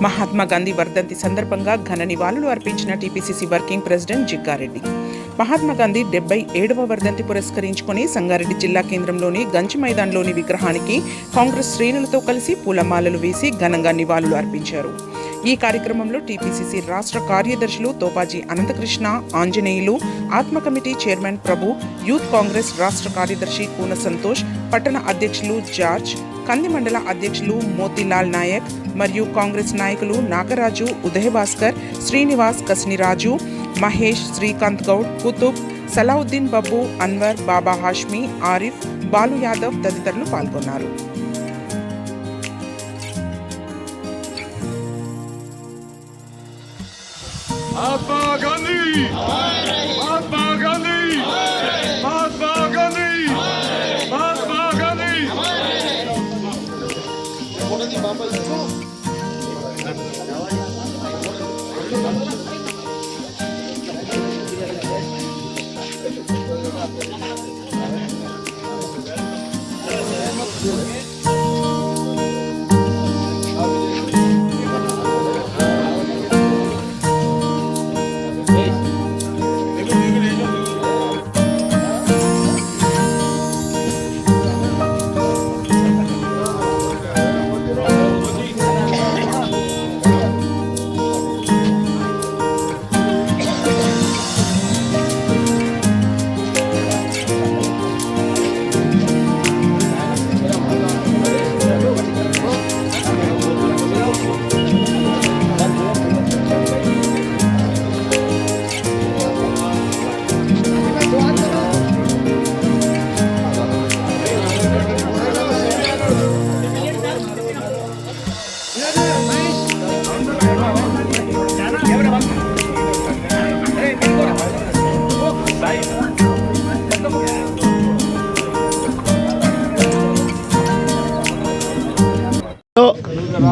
మహాత్మా గాంధీ వర్ధంతి సందర్భంగా ఘన నివాళులు అర్పించిన TPCC working president Jaggareddy. Mahatma Gandhi 77వ వర్ధంతి పురస్కరించుకుని సంగారెడ్డి జిల్లా కేంద్రంలోని గంజి మైదాన్లోని విగ్రహానికి కాంగ్రెస్ శ్రేణులతో కలిసి పూలమాలలు వేసి ఘనంగా నివాళులు అర్పించారు. ఈ కార్యక్రమంలో టీపీసీసీ రాష్ట్ర కార్యదర్శులు తోపాజీ అనంతకృష్ణ, ఆంజనేయులు, ఆత్మ కమిటీ చైర్మన్ ప్రభు, యూత్ కాంగ్రెస్ రాష్ట్ర కార్యదర్శి కూన సంతోష్, పట్టణ అధ్యక్షులు జార్జ్, కంది మండల అధ్యక్షులు మోతీలాల్ నాయక్ మరియు కాంగ్రెస్ నాయకులు నాగరాజు, ఉదయభాస్కర్, శ్రీనివాస్, కసినిరాజు, మహేష్, శ్రీకాంత్ గౌడ్, కుతుబ్, సలావుద్దీన్ బాబు, అన్వర్, బాబా హాష్మి, ఆరిఫ్, బాలు యాదవ్ తదితరులు పాల్గొన్నారు. महात्मा गांधी, महात्मा गांधी, महात्मा गांधी, महात्मा गांधी.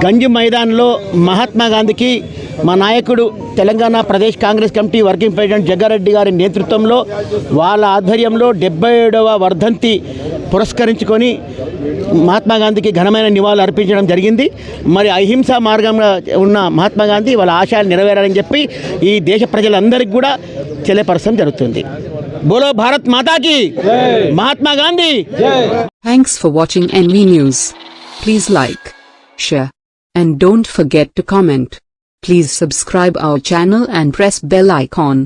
గంజి మైదాన్లో మహాత్మా గాంధీకి మా నాయకుడు Telangana Pradesh Congress committee working president Jaggareddy గారి నేతృత్వంలో వాళ్ళ ఆధ్వర్యంలో 77వ వర్ధంతి పురస్కరించుకొని మహాత్మా గాంధీకి ఘనమైన నివాళులు అర్పించడం జరిగింది. మరి అహింసా మార్గంగా ఉన్న మహాత్మా గాంధీ వాళ్ళ ఆశయాలు నెరవేరాలని చెప్పి ఈ దేశ ప్రజలందరికీ కూడా తెలియపరచడం జరుగుతుంది. బోలో భారత్ మాతాకి Mahatma Gandhi. Thanks for watching NV News. Please like, share, and don't forget to comment. Please subscribe our channel and press bell icon.